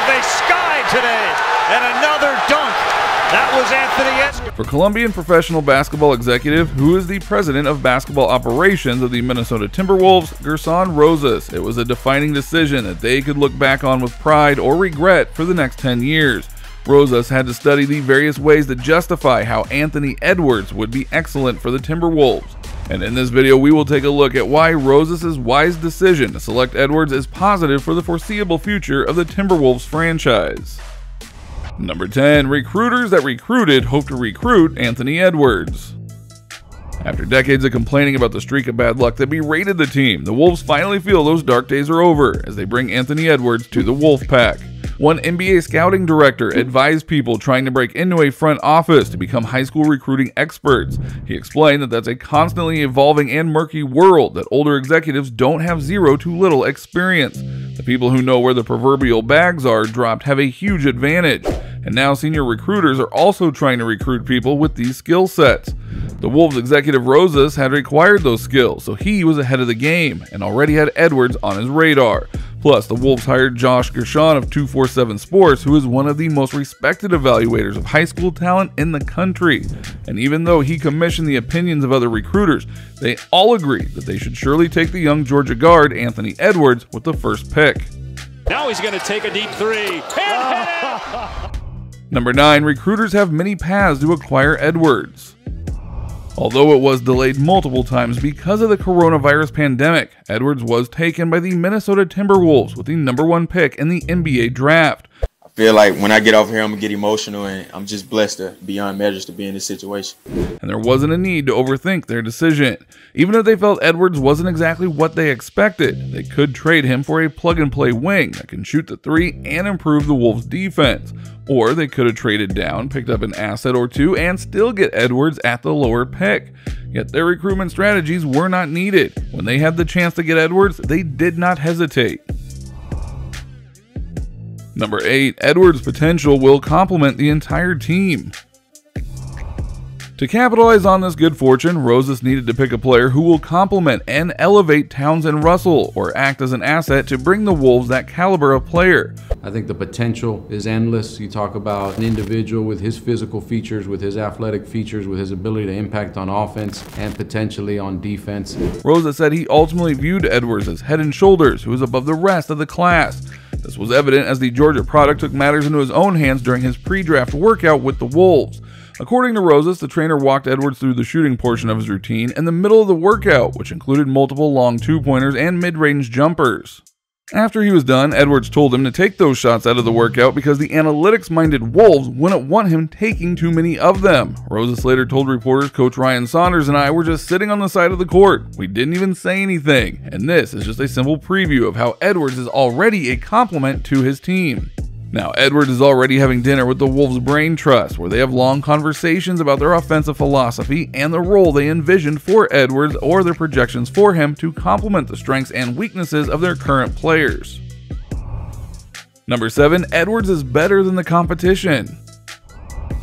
the sky today, and another dunk. That was Anthony Edwards. For Colombian professional basketball executive, who is the president of basketball operations of the Minnesota Timberwolves, Gerson Rosas, it was a defining decision that they could look back on with pride or regret for the next 10 years. Rosas had to study the various ways to justify how Anthony Edwards would be excellent for the Timberwolves. And in this video, we will take a look at why Rosas' wise decision to select Edwards is positive for the foreseeable future of the Timberwolves franchise. Number 10. Recruiters that recruited hope to recruit Anthony Edwards. After decades of complaining about the streak of bad luck that berated the team, the Wolves finally feel those dark days are over as they bring Anthony Edwards to the Wolfpack. One NBA scouting director advised people trying to break into a front office to become high school recruiting experts. He explained that that's a constantly evolving and murky world, that older executives don't have zero to little experience. The people who know where the proverbial bags are dropped have a huge advantage, and now senior recruiters are also trying to recruit people with these skill sets. The Wolves executive Rosas had acquired those skills, so he was ahead of the game and already had Edwards on his radar. Plus, the Wolves hired Josh Gershon of 247 Sports, who is one of the most respected evaluators of high school talent in the country. And even though he commissioned the opinions of other recruiters, they all agree that they should surely take the young Georgia guard Anthony Edwards with the first pick. Now he's going to take a deep three. Number 9. Recruiters have many paths to acquire Edwards. Although it was delayed multiple times because of the coronavirus pandemic, Edwards was taken by the Minnesota Timberwolves with the #1 pick in the NBA draft. I feel like when I get over here, I'm going to get emotional, and I'm just blessed beyond measures to be in this situation. And there wasn't a need to overthink their decision. Even if they felt Edwards wasn't exactly what they expected, they could trade him for a plug-and-play wing that can shoot the three and improve the Wolves' defense. Or they could have traded down, picked up an asset or two, and still get Edwards at the lower pick. Yet their recruitment strategies were not needed. When they had the chance to get Edwards, they did not hesitate. Number 8. Edwards' potential will complement the entire team. To capitalize on this good fortune, Rosas needed to pick a player who will complement and elevate Towns and Russell, or act as an asset to bring the Wolves that caliber of player. I think the potential is endless. You talk about an individual with his physical features, with his athletic features, with his ability to impact on offense and potentially on defense. Rosas said he ultimately viewed Edwards as head and shoulders, who was above the rest of the class. This was evident as the Georgia product took matters into his own hands during his pre-draft workout with the Wolves. According to Rosas, the trainer walked Edwards through the shooting portion of his routine in the middle of the workout, which included multiple long two-pointers and mid-range jumpers. After he was done, Edwards told him to take those shots out of the workout because the analytics-minded Wolves wouldn't want him taking too many of them. Rosas later told reporters Coach Ryan Saunders and I were just sitting on the side of the court. We didn't even say anything, and this is just a simple preview of how Edwards is already a complement to his team. Now, Edwards is already having dinner with the Wolves' Brain Trust, where they have long conversations about their offensive philosophy and the role they envisioned for Edwards or their projections for him to complement the strengths and weaknesses of their current players. Number 7. Edwards is better than the competition.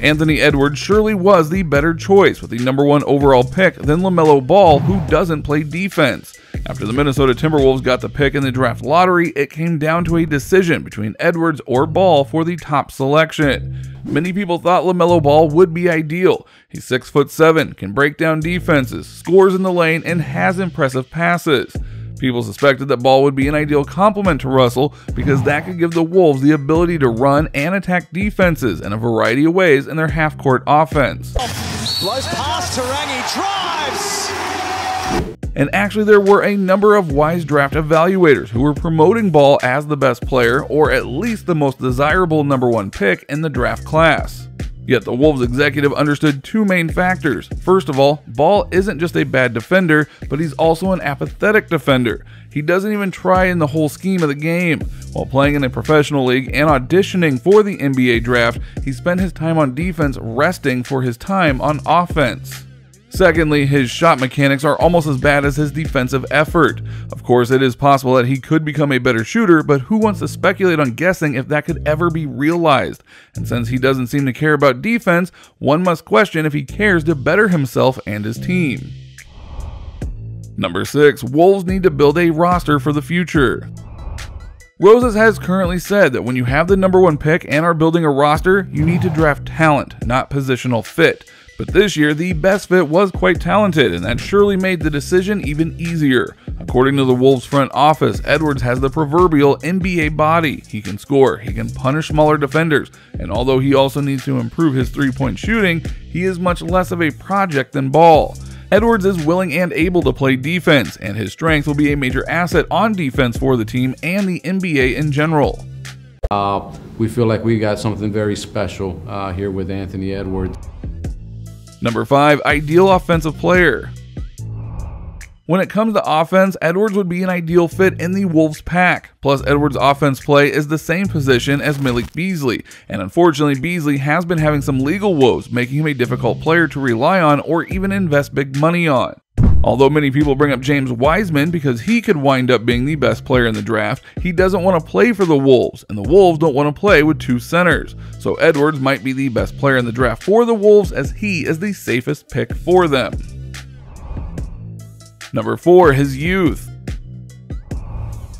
Anthony Edwards surely was the better choice with the #1 overall pick than LaMelo Ball, who doesn't play defense. After the Minnesota Timberwolves got the pick in the draft lottery, it came down to a decision between Edwards or Ball for the top selection. Many people thought LaMelo Ball would be ideal. He's 6'7", can break down defenses, scores in the lane, and has impressive passes. People suspected that Ball would be an ideal complement to Russell because that could give the Wolves the ability to run and attack defenses in a variety of ways in their half-court offense. Blows past Tarangi, drives! And actually there were a number of wise draft evaluators who were promoting Ball as the best player, or at least the most desirable #1 pick in the draft class. Yet the Wolves executive understood two main factors. First of all, Ball isn't just a bad defender, but he's also an apathetic defender. He doesn't even try in the whole scheme of the game. While playing in a professional league and auditioning for the NBA draft, he spent his time on defense resting for his time on offense. Secondly, his shot mechanics are almost as bad as his defensive effort. Of course, it is possible that he could become a better shooter, but who wants to speculate on guessing if that could ever be realized? And since he doesn't seem to care about defense, one must question if he cares to better himself and his team. Number 6. Wolves need to build a roster for the future. Roses has currently said that when you have the #1 pick and are building a roster, you need to draft talent, not positional fit. But this year, the best fit was quite talented, and that surely made the decision even easier. According to the Wolves front office, Edwards has the proverbial NBA body. He can score, he can punish smaller defenders, and although he also needs to improve his three-point shooting, he is much less of a project than Ball. Edwards is willing and able to play defense, and his strength will be a major asset on defense for the team and the NBA in general. We feel like we got something very special here with Anthony Edwards. Number 5, ideal offensive player. When it comes to offense, Edwards would be an ideal fit in the Wolves pack. Plus, Edwards' offense play is the same position as Malik Beasley, and unfortunately Beasley has been having some legal woes, making him a difficult player to rely on or even invest big money on. Although many people bring up James Wiseman because he could wind up being the best player in the draft, he doesn't want to play for the Wolves, and the Wolves don't want to play with two centers. So Edwards might be the best player in the draft for the Wolves, as he is the safest pick for them. Number 4, his youth.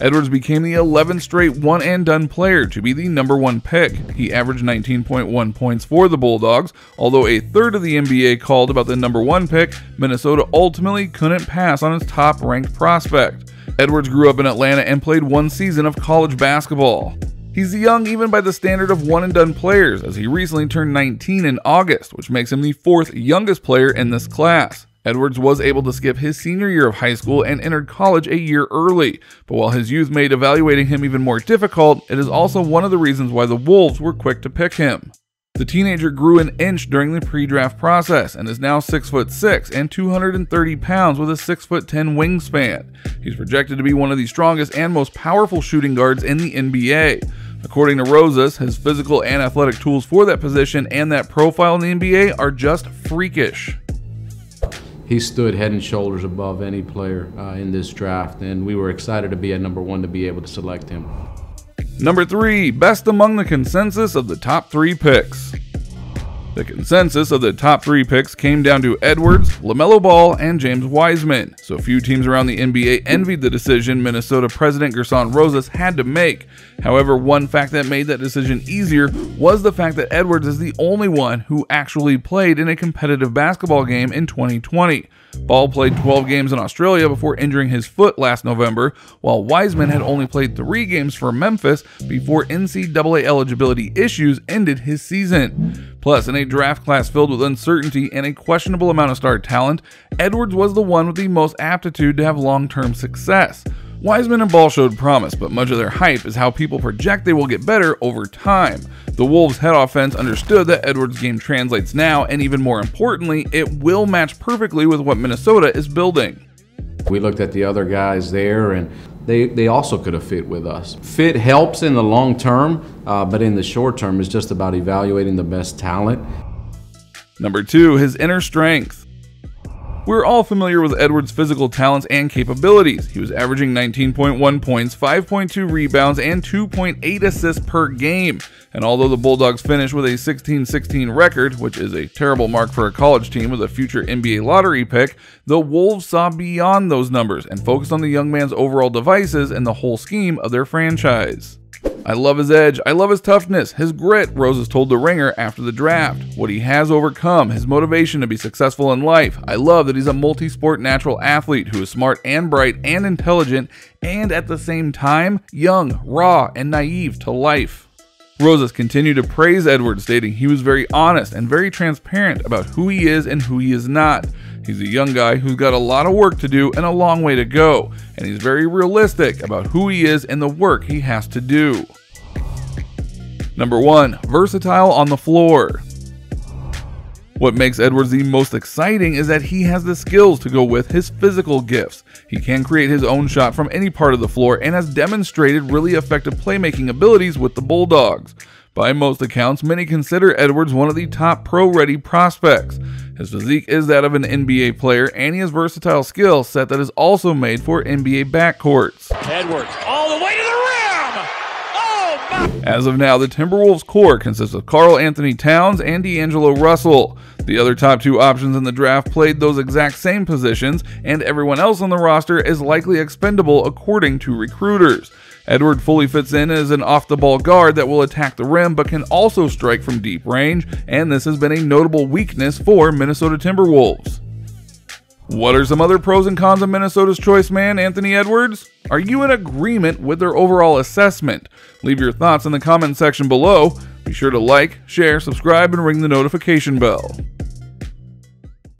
Edwards became the 11th straight one-and-done player to be the #1 pick. He averaged 19.1 points for the Bulldogs. Although a third of the NBA called about the #1 pick, Minnesota ultimately couldn't pass on his top-ranked prospect. Edwards grew up in Atlanta and played one season of college basketball. He's young even by the standard of one-and-done players, as he recently turned 19 in August, which makes him the 4th youngest player in this class. Edwards was able to skip his senior year of high school and entered college a year early, but while his youth made evaluating him even more difficult, it is also one of the reasons why the Wolves were quick to pick him. The teenager grew an inch during the pre-draft process and is now 6'6" and 230 pounds with a 6'10" wingspan. He's projected to be one of the strongest and most powerful shooting guards in the NBA. According to Rosas, his physical and athletic tools for that position and that profile in the NBA are just freakish. He stood head and shoulders above any player in this draft, and we were excited to be at #1 to be able to select him. Number 3, best among the consensus of the top 3 picks. The consensus of the top 3 picks came down to Edwards, LaMelo Ball, and James Wiseman, so few teams around the NBA envied the decision Minnesota president Gerson Rosas had to make. However, one fact that made that decision easier was the fact that Edwards is the only one who actually played in a competitive basketball game in 2020. Ball played 12 games in Australia before injuring his foot last November, while Wiseman had only played 3 games for Memphis before NCAA eligibility issues ended his season. Plus, in a draft class filled with uncertainty and a questionable amount of star talent, Edwards was the one with the most aptitude to have long-term success. Wiseman and Ball showed promise, but much of their hype is how people project they will get better over time. The Wolves' head offense understood that Edwards' game translates now, and even more importantly, it will match perfectly with what Minnesota is building. We looked at the other guys there, and they also could have fit with us. Fit helps in the long term, but in the short term, it's just about evaluating the best talent. Number 2, his inner strength. We're all familiar with Edwards' physical talents and capabilities. He was averaging 19.1 points, 5.2 rebounds, and 2.8 assists per game. And although the Bulldogs finished with a 16-16 record, which is a terrible mark for a college team with a future NBA lottery pick, the Wolves saw beyond those numbers and focused on the young man's overall devices and the whole scheme of their franchise. I love his edge, I love his toughness, his grit, Rosas told The Ringer after the draft. What he has overcome, his motivation to be successful in life. I love that he's a multi-sport natural athlete who is smart and bright and intelligent and at the same time, young, raw, and naive to life. Rosas continued to praise Edwards, stating he was very honest and very transparent about who he is and who he is not. He's a young guy who's got a lot of work to do and a long way to go, and he's very realistic about who he is and the work he has to do. Number 1, versatile on the floor. What makes Edwards the most exciting is that he has the skills to go with his physical gifts. He can create his own shot from any part of the floor and has demonstrated really effective playmaking abilities with the Bulldogs. By most accounts, many consider Edwards one of the top pro-ready prospects. His physique is that of an NBA player, and he has versatile skill set that is also made for NBA backcourts. Edwards all the way to the rim! Oh my! As of now, the Timberwolves core consists of Karl Anthony Towns and D'Angelo Russell. The other top 2 options in the draft played those exact same positions, and everyone else on the roster is likely expendable according to recruiters. Edwards fully fits in as an off-the-ball guard that will attack the rim but can also strike from deep range, and this has been a notable weakness for Minnesota Timberwolves. What are some other pros and cons of Minnesota's choice man, Anthony Edwards? Are you in agreement with their overall assessment? Leave your thoughts in the comment section below. Be sure to like, share, subscribe, and ring the notification bell.